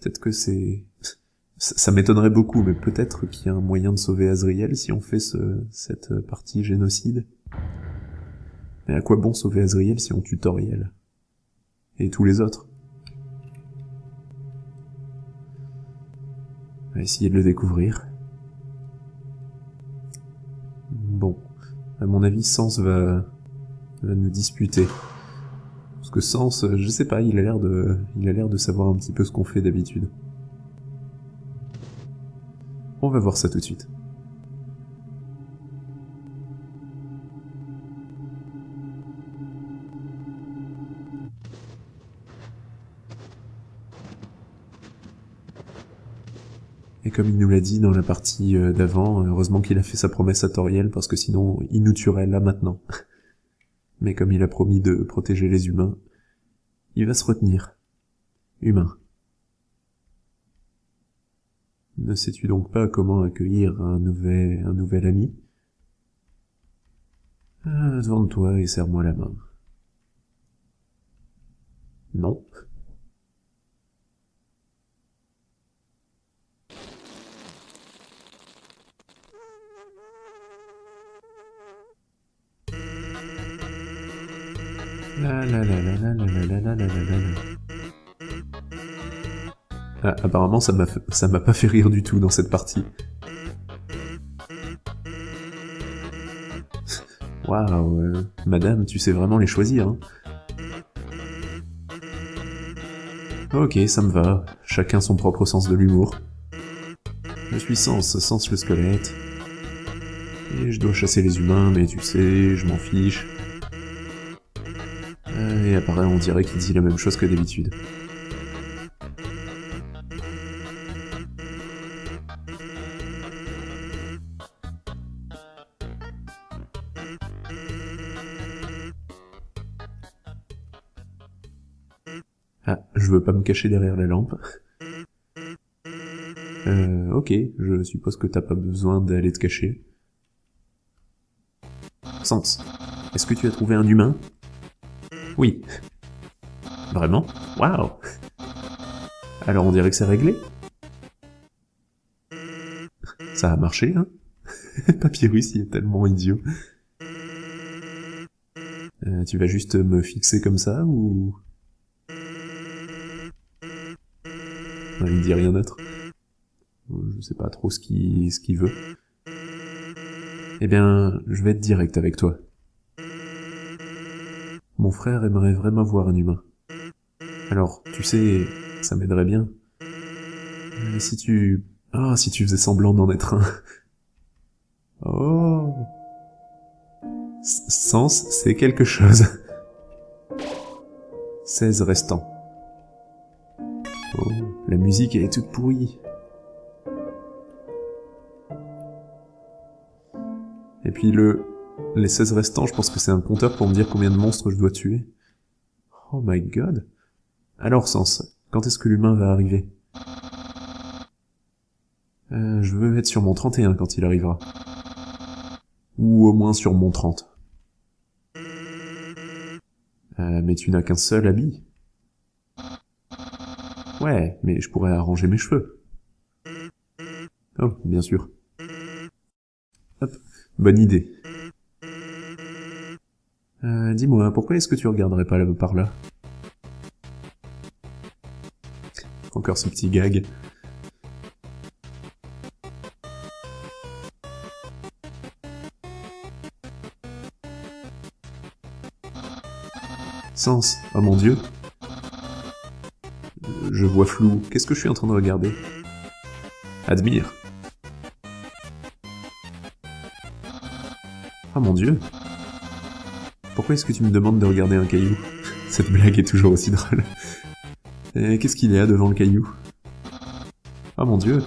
Peut-être que c'est... Ça m'étonnerait beaucoup, mais peut-être qu'il y a un moyen de sauver Azriel si on fait cette partie génocide. Mais à quoi bon sauver Azriel si on tue Toriel? Et tous les autres? On va essayer de le découvrir. Bon. À mon avis, Sens va nous disputer. Parce que Sens, je sais pas, il a l'air de savoir un petit peu ce qu'on fait d'habitude. On va voir ça tout de suite. Et comme il nous l'a dit dans la partie d'avant, heureusement qu'il a fait sa promesse à Toriel, parce que sinon il nous tuerait là maintenant. Mais comme il a promis de protéger les humains, il va se retenir. Humain. Ne sais-tu donc pas comment accueillir un nouvel ami? Tourne-toi et serre-moi la main. Non. Ah, apparemment ça m'a pas fait rire du tout dans cette partie. Waouh, madame, tu sais vraiment les choisir, hein. Ok, ça me va, chacun son propre sens de l'humour. Je suis Sens le squelette. Et je dois chasser les humains, mais tu sais, je m'en fiche. Et apparaît, on dirait qu'il dit la même chose que d'habitude. Ah, je veux pas me cacher derrière la lampe. Ok, je suppose que t'as pas besoin d'aller te cacher. Sens, est-ce que tu as trouvé un humain? Oui. Vraiment? Waouh! Alors on dirait que c'est réglé? Ça a marché, hein? Papyrus, il est tellement idiot. Tu vas juste me fixer comme ça, ou... Il dit rien d'autre. Je sais pas trop ce qu'il veut. Eh bien, je vais être direct avec toi. Mon frère aimerait vraiment voir un humain. Alors, tu sais, ça m'aiderait bien. Si tu faisais semblant d'en être un. Oh. Sens, c'est quelque chose. 16 restants. Oh, la musique, elle est toute pourrie. Et puis les 16 restants, je pense que c'est un compteur pour me dire combien de monstres je dois tuer. Oh my god. Alors Sens, quand est-ce que l'humain va arriver? Je veux être sur mon 31 quand il arrivera. Ou au moins sur mon 30. Mais tu n'as qu'un seul habit. Ouais, mais je pourrais arranger mes cheveux. Oh, bien sûr. Hop, bonne idée. Dis-moi, pourquoi est-ce que tu regarderais pas par là? Encore ce petit gag. Sens, oh mon dieu. Je vois flou, qu'est-ce que je suis en train de regarder? Admire. Oh mon dieu. Pourquoi est-ce que tu me demandes de regarder un caillou? Cette blague est toujours aussi drôle. Et qu'est-ce qu'il y a devant le caillou? Oh mon dieu.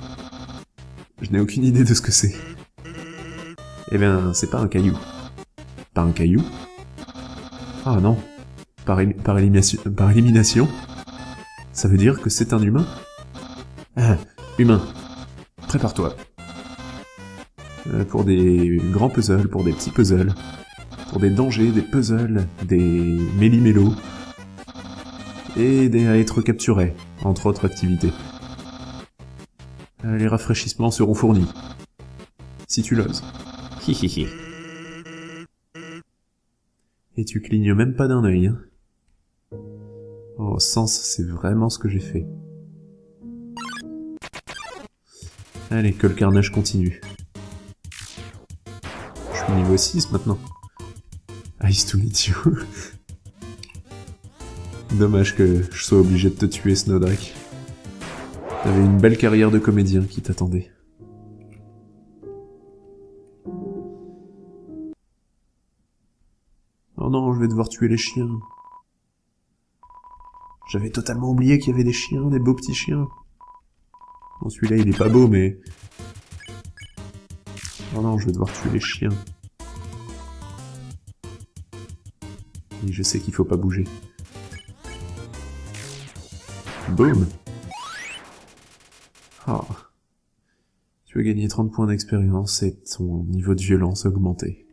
Je n'ai aucune idée de ce que c'est. Eh bien, c'est pas un caillou. Pas un caillou? Ah non. Par élimination? Ça veut dire que c'est un humain? Ah, humain. Prépare-toi. Pour des grands puzzles, pour des petits puzzles, pour des dangers, des puzzles, des méli-mélos, et à être capturé, entre autres activités. Les rafraîchissements seront fournis. Si tu l'oses. Hihihi. Et tu clignes même pas d'un œil, hein. Oh, sens, c'est vraiment ce que j'ai fait. Allez, que le carnage continue. Je suis niveau 6 maintenant. Ice to meet you. Dommage que je sois obligé de te tuer, Snowdrake. T'avais une belle carrière de comédien qui t'attendait. Oh non, je vais devoir tuer les chiens. J'avais totalement oublié qu'il y avait des chiens, des beaux petits chiens. Bon, celui-là, il est pas beau, mais... Oh non, je vais devoir tuer les chiens. Et je sais qu'il faut pas bouger. Boum. Ah. Tu as gagné 30 points d'expérience et ton niveau de violence augmenté.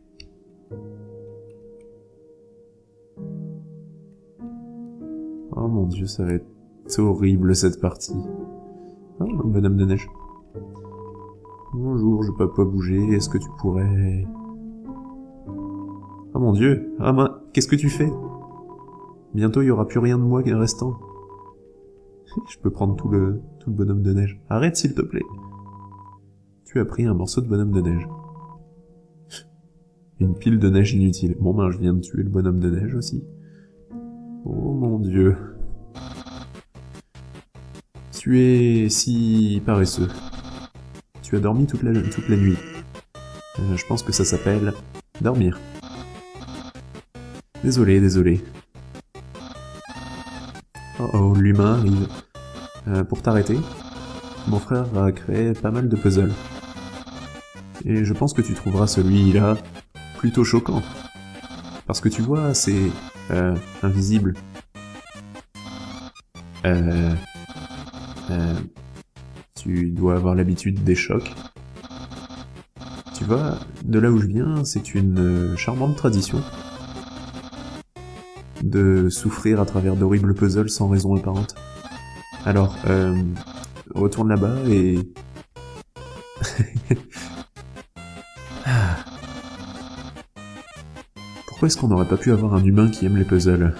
Oh mon dieu, ça va être horrible cette partie. Oh, un bonhomme de neige. Bonjour, je peux pas bouger, est-ce que tu pourrais... Oh mon dieu, ah qu'est-ce que tu fais? Bientôt il y aura plus rien de moi qui est restant. Je peux prendre tout le bonhomme de neige. Arrête s'il te plaît. Tu as pris un morceau de bonhomme de neige. Une pile de neige inutile. Bon ben, je viens de tuer le bonhomme de neige aussi. Oh mon dieu. Tu es si paresseux. Tu as dormi toute la nuit. Je pense que ça s'appelle dormir. Désolé, désolé. Oh oh, l'humain arrive. Pour t'arrêter, mon frère a créé pas mal de puzzles. Et je pense que tu trouveras celui-là plutôt choquant. Parce que tu vois, c'est... invisible. Tu dois avoir l'habitude des chocs. Tu vois, de là où je viens, c'est une charmante tradition de souffrir à travers d'horribles puzzles sans raison apparente. Alors, retourne là-bas et... Pourquoi est-ce qu'on n'aurait pas pu avoir un humain qui aime les puzzles?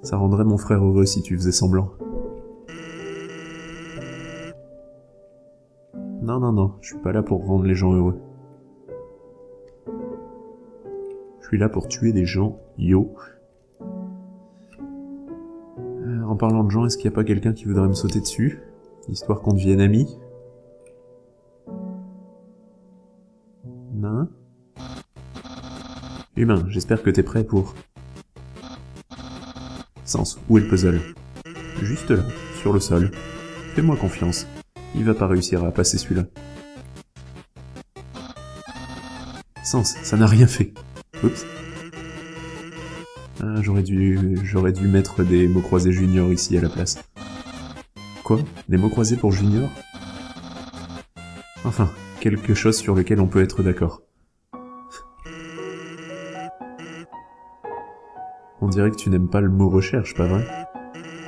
Ça rendrait mon frère heureux si tu faisais semblant. Non, non, non, je suis pas là pour rendre les gens heureux. Je suis là pour tuer des gens, yo. En parlant de gens, est-ce qu'il n'y a pas quelqu'un qui voudrait me sauter dessus? Histoire qu'on devienne amis? Non? Humain, j'espère que t'es prêt pour... Sens, où est le puzzle? Juste là, sur le sol. Fais-moi confiance. Il va pas réussir à passer celui-là. Sens, ça n'a rien fait. Oups. Ah, j'aurais dû mettre des mots croisés junior ici à la place. Quoi? Des mots croisés pour junior? Enfin, quelque chose sur lequel on peut être d'accord. On dirait que tu n'aimes pas le mot recherche, pas vrai?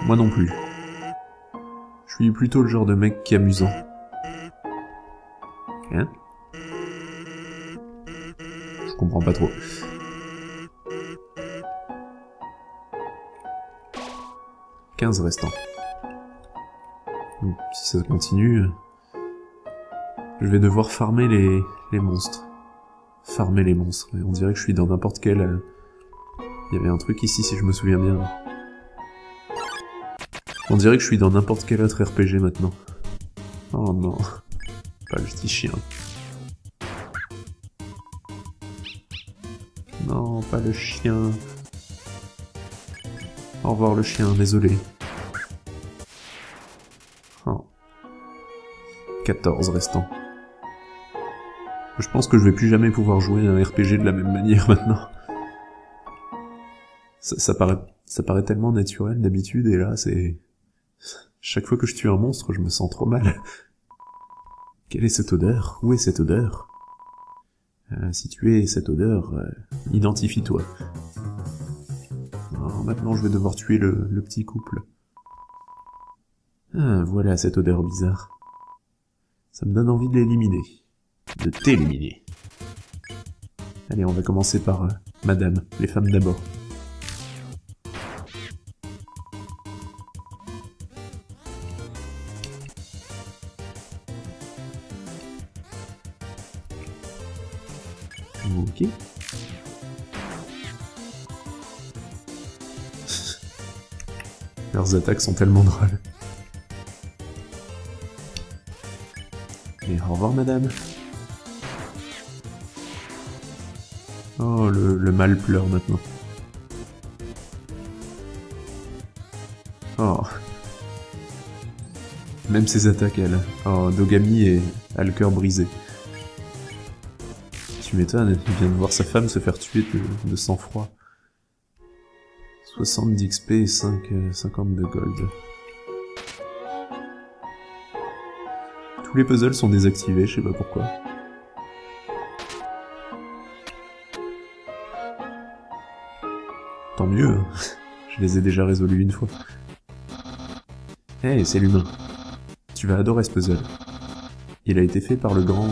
Moi non plus. Je suis plutôt le genre de mec qui est amusant. Hein? Je comprends pas trop. « 15 restants. Donc, si ça continue, je vais devoir farmer les monstres. Farmer les monstres. Et on dirait que je suis dans n'importe quel... Il y avait un truc ici si je me souviens bien. On dirait que je suis dans n'importe quel autre RPG maintenant. Oh non. Pas le petit chien. Non, pas le chien. Au revoir le chien, désolé. Oh. 14 restants. Je pense que je vais plus jamais pouvoir jouer à un RPG de la même manière maintenant. Ça paraît tellement naturel d'habitude, et là, c'est... Chaque fois que je tue un monstre, je me sens trop mal. Quelle est cette odeur? Où est cette odeur? Si tu es cette odeur, identifie-toi. Maintenant, je vais devoir tuer le petit couple. Ah, voilà cette odeur bizarre. Ça me donne envie de l'éliminer. De t'éliminer. Allez, on va commencer par madame, les femmes d'abord. Ok. Leurs attaques sont tellement drôles. Et au revoir madame. Oh, le mal pleure maintenant. Oh. Même ses attaques, elle. Oh, Dogami a le cœur brisé. Tu m'étonnes, il vient de voir sa femme se faire tuer de sang-froid. 70 XP et 50 de gold. Tous les puzzles sont désactivés, je sais pas pourquoi. Tant mieux, hein. Je les ai déjà résolus une fois. Hey, c'est l'humain. Tu vas adorer ce puzzle. Il a été fait par le grand...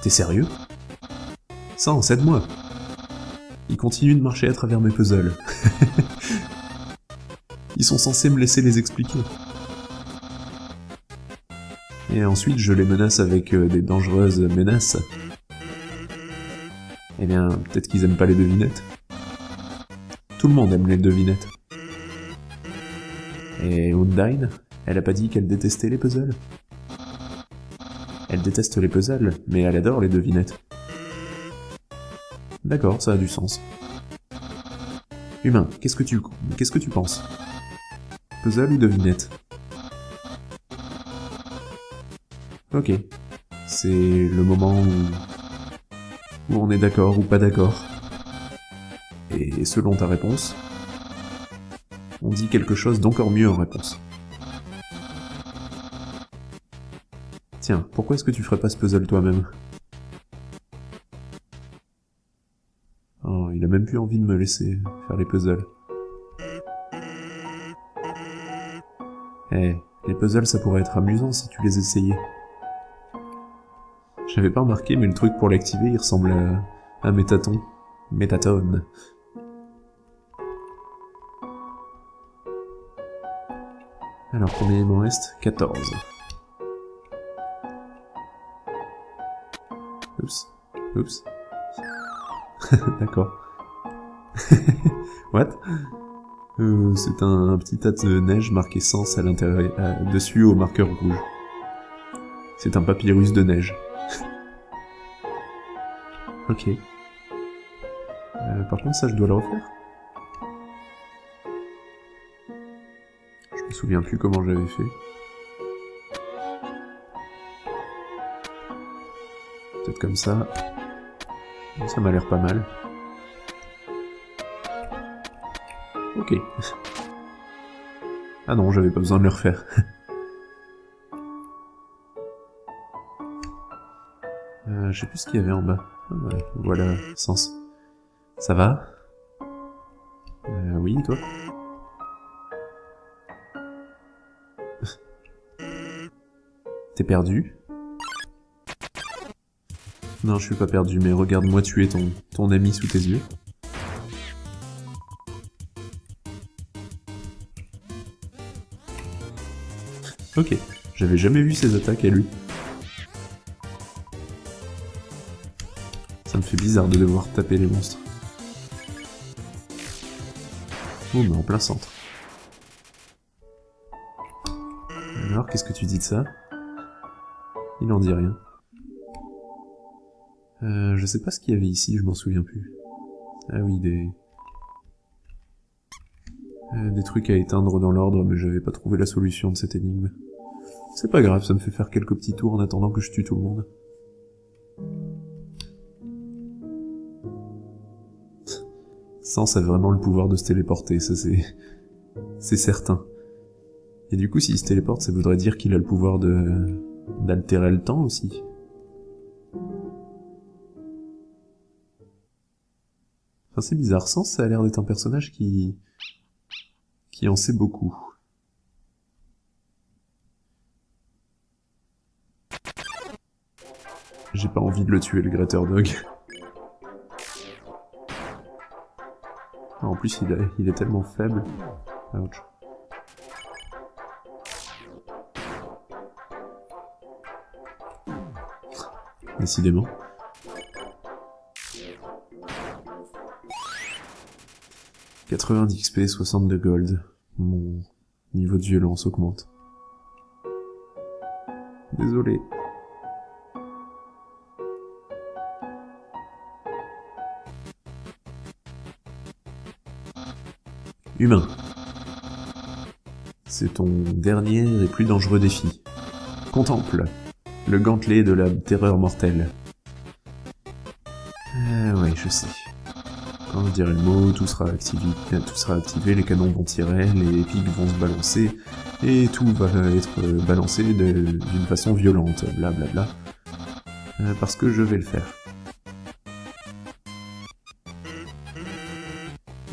T'es sérieux? Sans, aide-moi. Il continue de marcher à travers mes puzzles. Ils sont censés me laisser les expliquer. Et ensuite, je les menace avec des dangereuses menaces. Eh bien, peut-être qu'ils aiment pas les devinettes. Tout le monde aime les devinettes. Et Undyne, elle a pas dit qu'elle détestait les puzzles? Elle déteste les puzzles, mais elle adore les devinettes. D'accord, ça a du sens. Humain, qu'est-ce que tu penses? Puzzle ou devinette? Ok. C'est le moment où on est d'accord ou pas d'accord. Et selon ta réponse, on dit quelque chose d'encore mieux en réponse. Tiens, pourquoi est-ce que tu ferais pas ce puzzle toi-même? Oh, il a même plus envie de me laisser faire les puzzles. Eh, les puzzles ça pourrait être amusant si tu les essayais. J'avais pas remarqué, mais le truc pour l'activer, il ressemble à Métaton. Métatone. Alors, combien il m'en reste? 14. Oups. Oups. D'accord. What? C'est un petit tas de neige marqué Sens à l'intérieur, dessus au marqueur rouge. C'est un papyrus de neige. Ok. Par contre, ça, je dois le refaire. Je me souviens plus comment j'avais fait. Peut-être comme ça. Ça m'a l'air pas mal. Ok. Ah non, j'avais pas besoin de le refaire. Je sais plus ce qu'il y avait en bas. Ah bah, voilà, Sens. Ça va? Oui, et toi? T'es perdu? Non, je suis pas perdu, mais regarde-moi tuer ton ami sous tes yeux. Ok, j'avais jamais vu ses attaques à lui. Ça me fait bizarre de devoir taper les monstres. Oh, mais en plein centre. Alors, qu'est-ce que tu dis de ça? Il en dit rien. Je sais pas ce qu'il y avait ici, je m'en souviens plus. Ah oui, des trucs à éteindre dans l'ordre, mais j'avais pas trouvé la solution de cette énigme. C'est pas grave, ça me fait faire quelques petits tours en attendant que je tue tout le monde. Sens a vraiment le pouvoir de se téléporter, ça c'est certain. Et du coup, s'il se téléporte, ça voudrait dire qu'il a le pouvoir d'altérer le temps aussi. Enfin, c'est bizarre, Sens, ça a l'air d'être un personnage qui en sait beaucoup. J'ai pas envie de le tuer, le Greater Dog. En plus, il est tellement faible. Ouch. Décidément. « 90 XP, 62 gold. Mon niveau de violence augmente. Désolé. Humain. C'est ton dernier et plus dangereux défi. Contemple. Le gantelet de la terreur mortelle. Ouais, je sais. Quand je dirai le mot, tout sera activé, les canons vont tirer, les pics vont se balancer, et tout va être balancé d'une façon violente, blablabla. Parce que je vais le faire.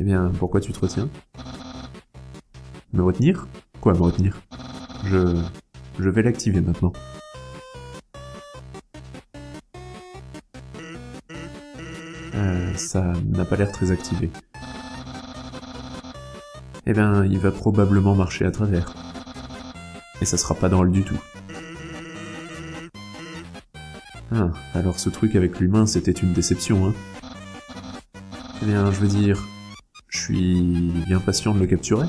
Eh bien, pourquoi tu te retiens? Me retenir? Quoi, me retenir? Je vais l'activer maintenant. Ça n'a pas l'air très activé. Eh bien, il va probablement marcher à travers. Et ça sera pas drôle du tout. Ah, alors ce truc avec l'humain, c'était une déception, hein. Eh bien, je veux dire, je suis bien patient de le capturer.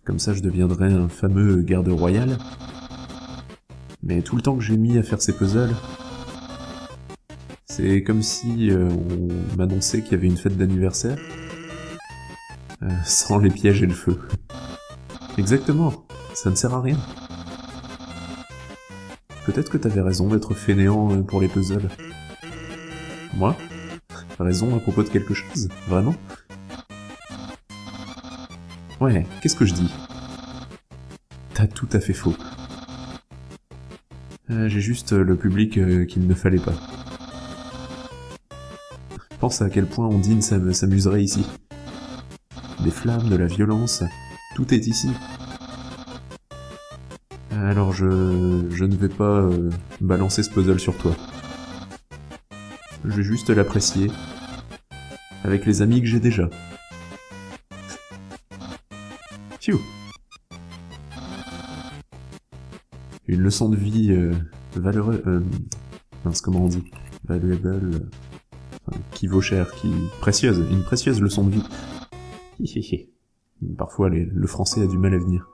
Comme ça, je deviendrai un fameux garde royal. Mais tout le temps que j'ai mis à faire ces puzzles, c'est comme si on m'annonçait qu'il y avait une fête d'anniversaire, sans les pièges et le feu. Exactement, ça ne sert à rien. Peut-être que t'avais raison d'être fainéant pour les puzzles. Moi? Raison à propos de quelque chose? Vraiment? Ouais, qu'est-ce que je dis? T'as tout à fait faux. J'ai juste le public qu'il ne fallait pas. Pense à quel point Ondine s'amuserait ici. Des flammes, de la violence, tout est ici. Alors je ne vais pas balancer ce puzzle sur toi. Je vais juste l'apprécier, avec les amis que j'ai déjà. Phew. Une leçon de vie valeureuse... mince, comment on dit? Valuable... qui vaut cher, précieuse, une précieuse leçon de vie. Parfois, le français a du mal à venir.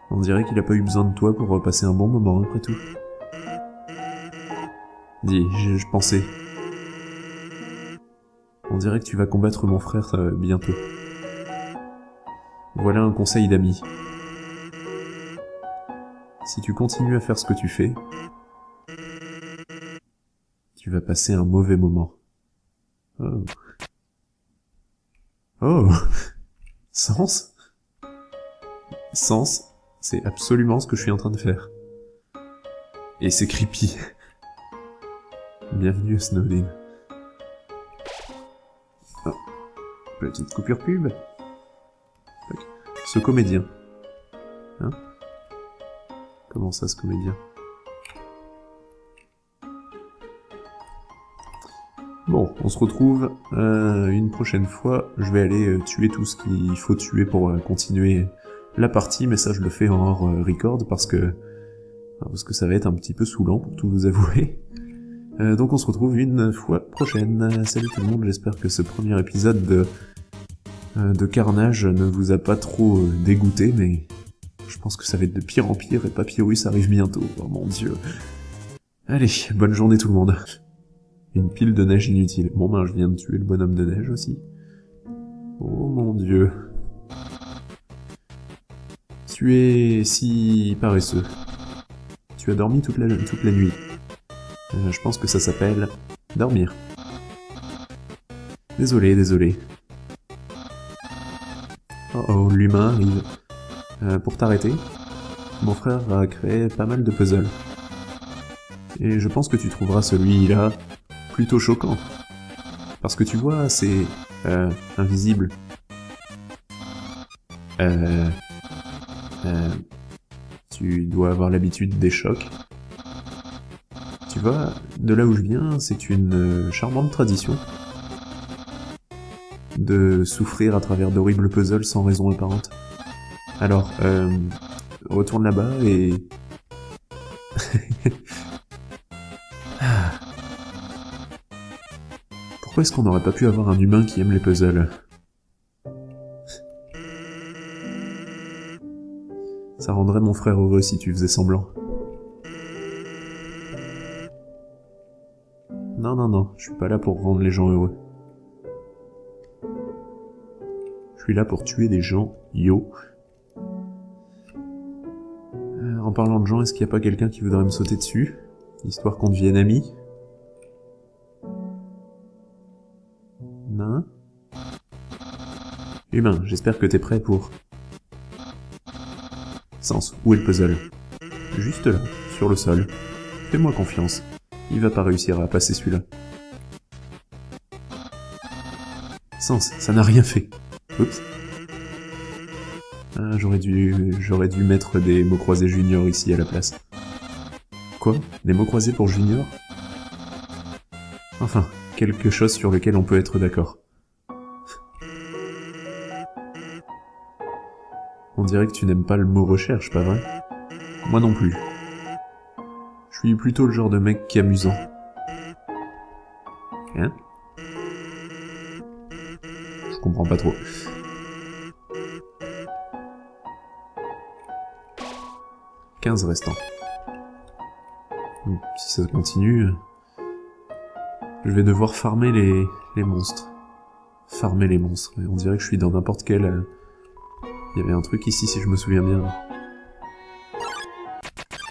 On dirait qu'il a pas eu besoin de toi pour passer un bon moment, après tout. Dis, je pensais... On dirait que tu vas combattre mon frère bientôt. Voilà un conseil d'ami. Si tu continues à faire ce que tu fais, tu vas passer un mauvais moment. Oh. Oh. Sens? Sens, c'est absolument ce que je suis en train de faire. Et c'est creepy. Bienvenue Snowdin. Oh. Petite coupure pub. Ce comédien. Hein? Comment ça, ce comédien? Bon, on se retrouve une prochaine fois. Je vais aller tuer tout ce qu'il faut tuer pour continuer la partie, mais ça je le fais en hors record parce que ça va être un petit peu saoulant pour tout vous avouer. Donc on se retrouve une fois prochaine. Salut tout le monde, j'espère que ce premier épisode de Carnage ne vous a pas trop dégoûté, mais je pense que ça va être de pire en pire et Papyrus arrive bientôt, oh mon dieu. Allez, bonne journée tout le monde. Une pile de neige inutile. Bon ben je viens de tuer le bonhomme de neige aussi. Oh mon dieu. Tu es si paresseux. Tu as dormi toute la nuit. Je pense que ça s'appelle dormir. Désolé. Oh oh, l'humain arrive. Pour t'arrêter, mon frère a créé pas mal de puzzles. Et je pense que tu trouveras celui-là plutôt choquant. Parce que tu vois, c'est... invisible. Tu dois avoir l'habitude des chocs. Tu vois, de là où je viens, c'est une charmante tradition de souffrir à travers d'horribles puzzles sans raison apparente. Alors, retourne là-bas et... Pourquoi est-ce qu'on n'aurait pas pu avoir un humain qui aime les puzzles? Ça rendrait mon frère heureux si tu faisais semblant. Non, non, non, je suis pas là pour rendre les gens heureux. Je suis là pour tuer des gens, yo. En parlant de gens, est-ce qu'il y a pas quelqu'un qui voudrait me sauter dessus? Histoire qu'on devienne amis? Non? Humain, j'espère que t'es prêt pour... Sens, où est le puzzle? Juste là, sur le sol. Fais-moi confiance. Il va pas réussir à passer celui-là. Sens, ça n'a rien fait. Oups. Ah, j'aurais dû mettre des mots croisés junior ici à la place. Quoi? Des mots croisés pour junior? Enfin, quelque chose sur lequel on peut être d'accord. On dirait que tu n'aimes pas le mot recherche, pas vrai? Moi non plus. Je suis plutôt le genre de mec qui est amusant. Hein? Je comprends pas trop. « 15 restants. Donc, si ça continue, je vais devoir farmer les monstres. Farmer les monstres. Et on dirait que je suis dans n'importe quel... Il y avait un truc ici, si je me souviens bien.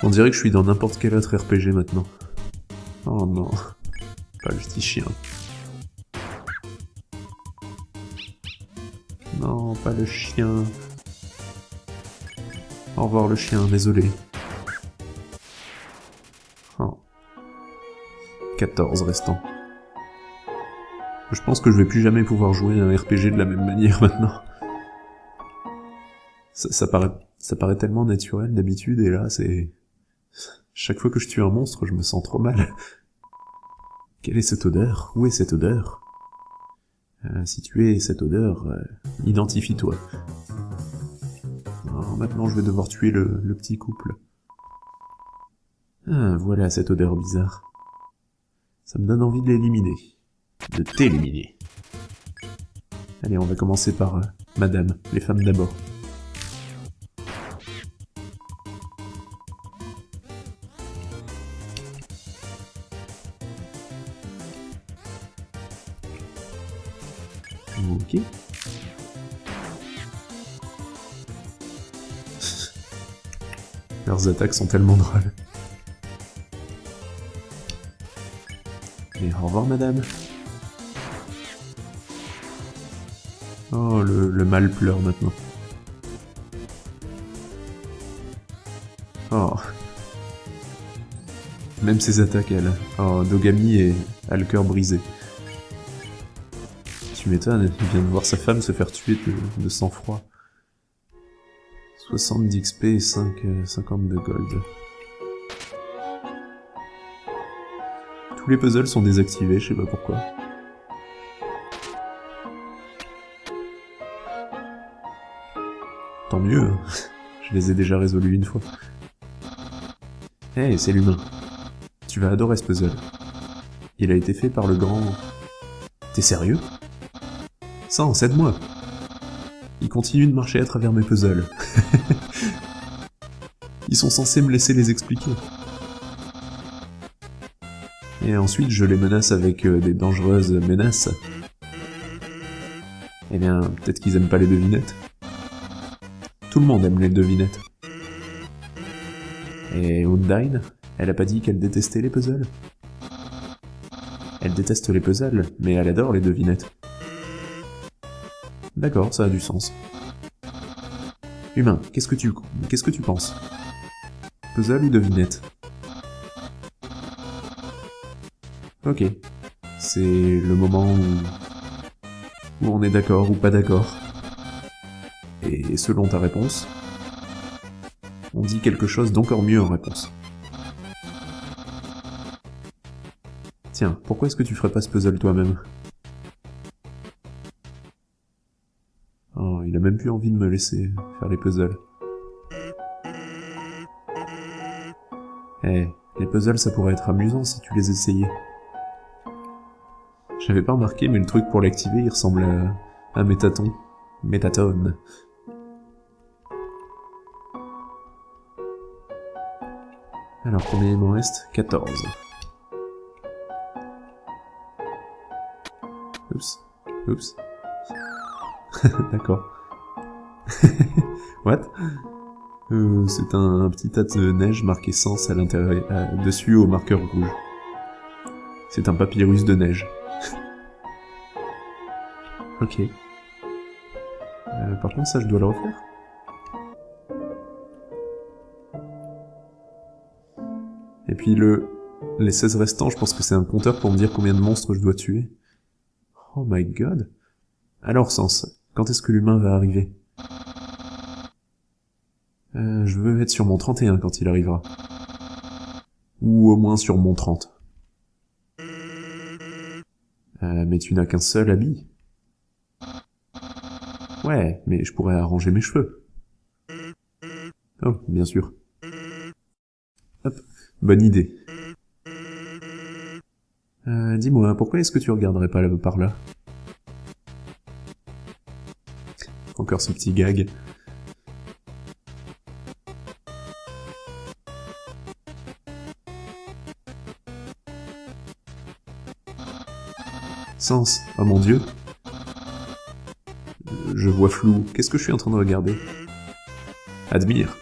On dirait que je suis dans n'importe quel autre RPG maintenant. Oh non. Pas le petit chien. Non, pas le chien. Au revoir le chien, désolé. Oh. 14 restants. Je pense que je vais plus jamais pouvoir jouer à un RPG de la même manière maintenant. Ça paraît tellement naturel d'habitude, et là, c'est... Chaque fois que je tue un monstre, je me sens trop mal. Quelle est cette odeur? Où est cette odeur? Si tu es cette odeur, identifie-toi. Alors, maintenant, je vais devoir tuer le petit couple. Ah, voilà cette odeur bizarre. Ça me donne envie de l'éliminer. De t'éliminer. Allez, on va commencer par Madame, les femmes d'abord. Ok. Leurs attaques sont tellement drôles. Et au revoir, madame. Oh, le mal pleure maintenant. Oh. Même ses attaques, elle. Oh, Dogami a le cœur brisé. Tu m'étonnes, il vient de voir sa femme se faire tuer de sang-froid. 70 XP et 50 de gold. Tous les puzzles sont désactivés, je sais pas pourquoi. Tant mieux, hein. Je les ai déjà résolus une fois. Hey, c'est l'humain. Tu vas adorer ce puzzle. Il a été fait par le grand... T'es sérieux? Sans, aide-moi. Il continue de marcher à travers mes puzzles. Ils sont censés me laisser les expliquer. Et ensuite, je les menace avec des dangereuses menaces. Eh bien, peut-être qu'ils aiment pas les devinettes. Tout le monde aime les devinettes. Et Undyne, elle a pas dit qu'elle détestait les puzzles? Elle déteste les puzzles, mais elle adore les devinettes. D'accord, ça a du sens. Humain, qu'est-ce que tu penses? Puzzle ou devinette? Ok. C'est le moment où on est d'accord ou pas d'accord. Et selon ta réponse, On dit quelque chose d'encore mieux en réponse. Tiens, pourquoi est-ce que tu ferais pas ce puzzle toi-même? Oh, il a même plus envie de me laisser faire les puzzles. Eh, les puzzles ça pourrait être amusant si tu les essayais. J'avais pas remarqué, mais le truc pour l'activer, il ressemble à Métaton. Métatone. Alors, combien il m'en reste? 14. Oups. Oups. D'accord. What? C'est un petit tas de neige marqué Sens à l'intérieur, dessus au marqueur rouge. C'est un papyrus de neige. Ok. Par contre, ça, je dois le refaire. Et puis les 16 restants, je pense que c'est un compteur pour me dire combien de monstres je dois tuer. Oh my god. Alors, Sens, quand est-ce que l'humain va arriver? Je veux être sur mon 31 quand il arrivera. Ou au moins sur mon 30. Mais tu n'as qu'un seul habit. Ouais, mais je pourrais arranger mes cheveux. Oh, bien sûr. Hop, bonne idée. Dis-moi, pourquoi est-ce que tu regarderais pas par là? Encore ce petit gag. Sens, oh mon dieu. Je vois flou. Qu'est-ce que je suis en train de regarder? Admire.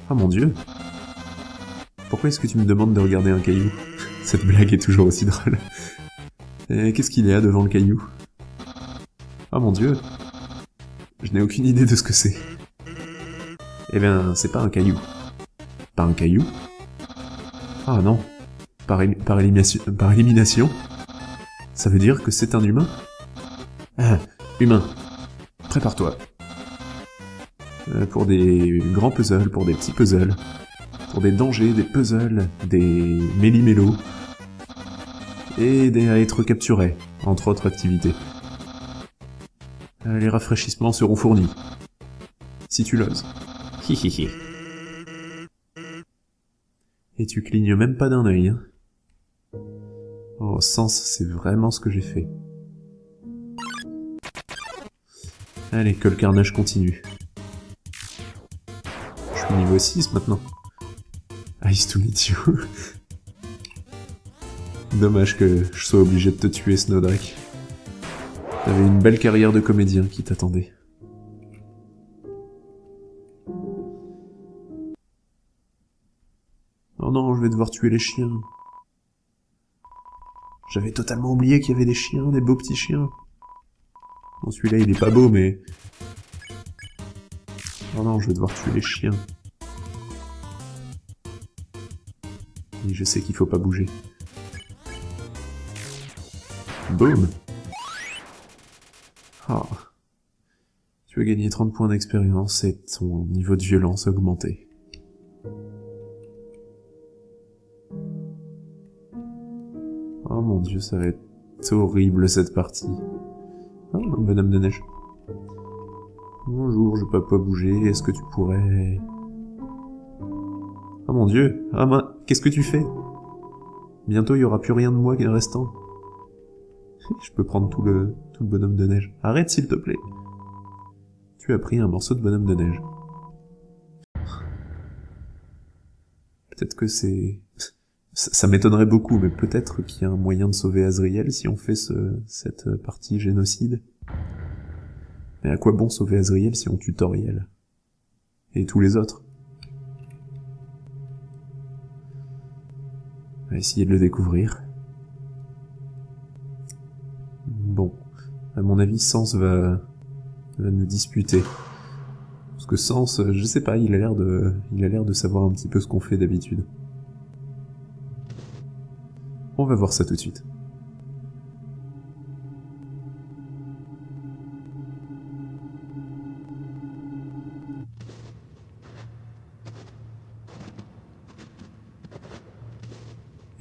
Oh mon dieu. Pourquoi est-ce que tu me demandes de regarder un caillou? Cette blague est toujours aussi drôle. Qu'est-ce qu'il y a devant le caillou? Oh mon dieu. Je n'ai aucune idée de ce que c'est. Eh bien, c'est pas un caillou. Pas un caillou? Ah non. Par élimination? Ça veut dire que c'est un humain? Ah, humain. Prépare-toi. Pour des grands puzzles, pour des petits puzzles, pour des dangers, des puzzles, des méli-mélos, et à être capturés, entre autres activités. Les rafraîchissements seront fournis. Si tu l'oses. Hihihi. Et tu clignes même pas d'un œil, hein. Oh, Sens, c'est vraiment ce que j'ai fait. Allez, que le carnage continue. Je suis niveau 6 maintenant. Nice to meet you. Dommage que je sois obligé de te tuer, Snowdrake. T'avais une belle carrière de comédien qui t'attendait. Oh non, je vais devoir tuer les chiens. J'avais totalement oublié qu'il y avait des chiens, des beaux petits chiens. Bon, celui-là, il est pas beau, mais... Oh non, je vais devoir tuer les chiens. Et je sais qu'il faut pas bouger. Boum. Oh. Tu as gagné 30 points d'expérience et ton niveau de violence a augmenté. Oh mon dieu, ça va être horrible cette partie. Oh, un bonhomme de neige. Bonjour, je peux pas bouger, est-ce que tu pourrais... Oh mon dieu, ah qu'est-ce que tu fais? Bientôt il y aura plus rien de moi qui est restant. Je peux prendre tout le bonhomme de neige. Arrête s'il te plaît. Tu as pris un morceau de bonhomme de neige. Peut-être que c'est... Ça m'étonnerait beaucoup, mais peut-être qu'il y a un moyen de sauver Azriel si on fait cette partie génocide. Mais à quoi bon sauver Azriel si on tue Toriel? Et tous les autres? On va essayer de le découvrir. Bon. À mon avis, Sens va nous disputer. Parce que Sens, je sais pas, il a l'air de savoir un petit peu ce qu'on fait d'habitude. On va voir ça tout de suite.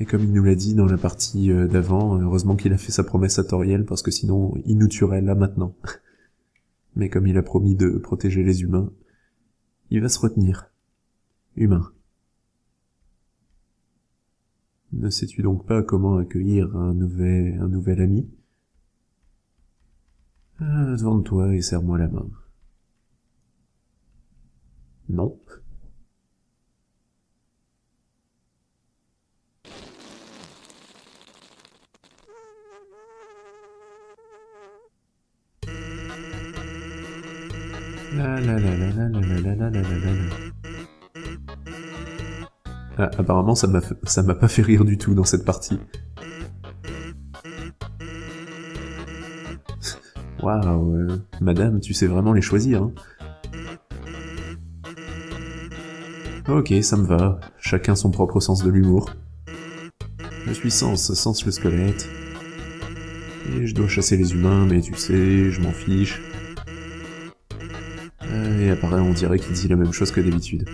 Et comme il nous l'a dit dans la partie d'avant, heureusement qu'il a fait sa promesse à Toriel, parce que sinon il nous tuerait là maintenant. Mais comme il a promis de protéger les humains, il va se retenir. Humain. Ne sais-tu donc pas comment accueillir un nouvel ami? Tourne-toi et serre-moi la main. Non. Ah, apparemment ça m'a pas fait rire du tout dans cette partie. Waouh, madame, tu sais vraiment les choisir, hein. Ok, ça me va. Chacun son propre sens de l'humour. Je suis Sens le squelette. Et je dois chasser les humains, mais tu sais, je m'en fiche. Et apparaît, on dirait qu'il dit la même chose que d'habitude.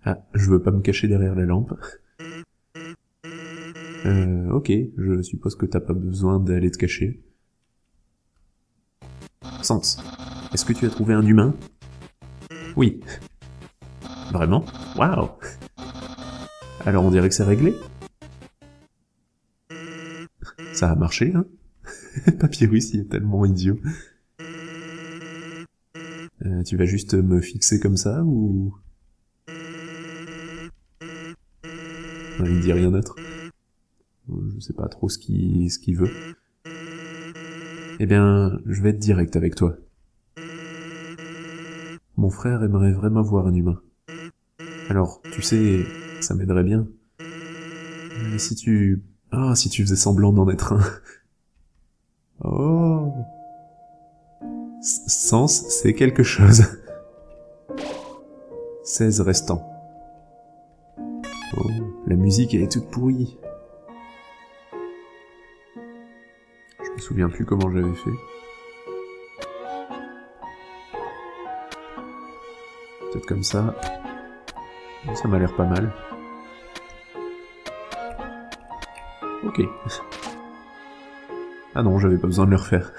Ah, je veux pas me cacher derrière la lampe. Ok, je suppose que t'as pas besoin d'aller te cacher. Sens, est-ce que tu as trouvé un humain? Oui. Vraiment? Waouh! Alors on dirait que c'est réglé? Ça a marché, hein? Papyrus, il est tellement idiot. Tu vas juste me fixer comme ça, ou... Non, il dit rien d'autre. Je sais pas trop ce qu'il veut. Eh bien, je vais être direct avec toi. Mon frère aimerait vraiment voir un humain. Alors, tu sais, ça m'aiderait bien. Si tu... Ah, si tu faisais semblant d'en être un. Oh. Sens, c'est quelque chose. 16 restants. Oh, la musique, elle est toute pourrie. Je me souviens plus comment j'avais fait. Peut-être comme ça. Ça m'a l'air pas mal. Ok. Ah non, j'avais pas besoin de le refaire.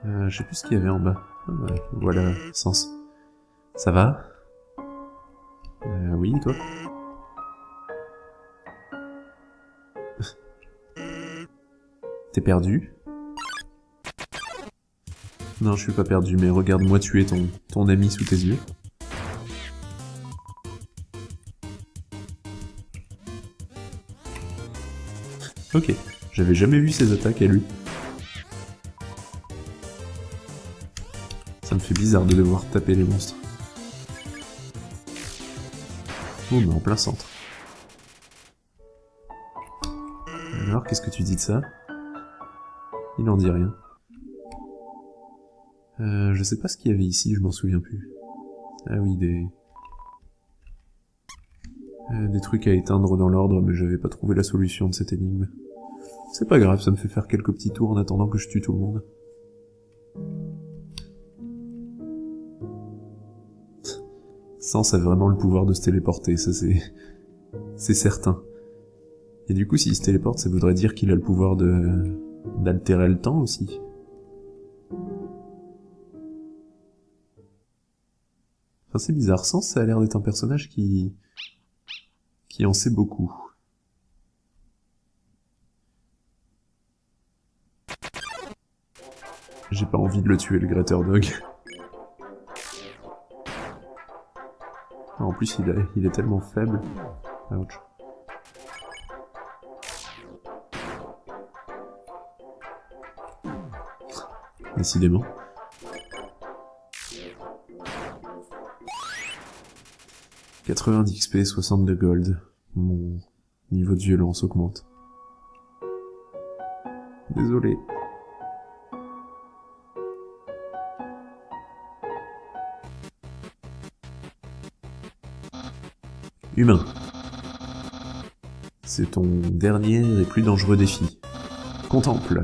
Je sais plus ce qu'il y avait en bas. Ouais, voilà, Sens. Ça va? Oui, toi? T'es perdu? Non, je suis pas perdu, mais regarde-moi tuer ton ami sous tes yeux. Ok, j'avais jamais vu ses attaques à lui. Ça me fait bizarre de devoir taper les monstres. Oh, mais en plein centre. Alors, qu'est-ce que tu dis de ça? Il n'en dit rien. Je sais pas ce qu'il y avait ici, je m'en souviens plus. Ah oui, des trucs à éteindre dans l'ordre, mais j'avais pas trouvé la solution de cette énigme. C'est pas grave, ça me fait faire quelques petits tours en attendant que je tue tout le monde. Sens a vraiment le pouvoir de se téléporter, ça c'est certain. Et du coup, s'il se téléporte, ça voudrait dire qu'il a le pouvoir d'altérer le temps aussi. Enfin, c'est bizarre, Sens, ça a l'air d'être un personnage qui en sait beaucoup. J'ai pas envie de le tuer, le Gretterdog. En plus, il est tellement faible. Ouch. Décidément. « 90 XP, 62 gold. Mon niveau de violence augmente. Désolé. Humain. C'est ton dernier et plus dangereux défi. Contemple.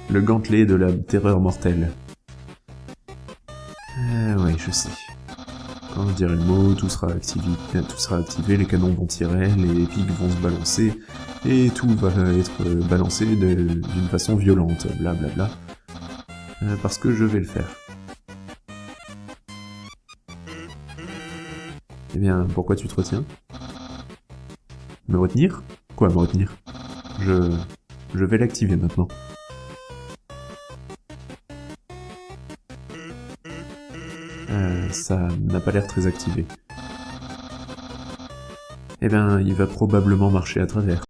Le gantelet de la terreur mortelle. Oui, je sais. Quand je dirai le mot, tout sera activé, les canons vont tirer, les pics vont se balancer, et tout va être balancé d'une façon violente, blablabla. Parce que je vais le faire. Eh bien, pourquoi tu te retiens? Me retenir? Quoi, me retenir? Je vais l'activer maintenant. Ça n'a pas l'air très activé. Eh bien, il va probablement marcher à travers.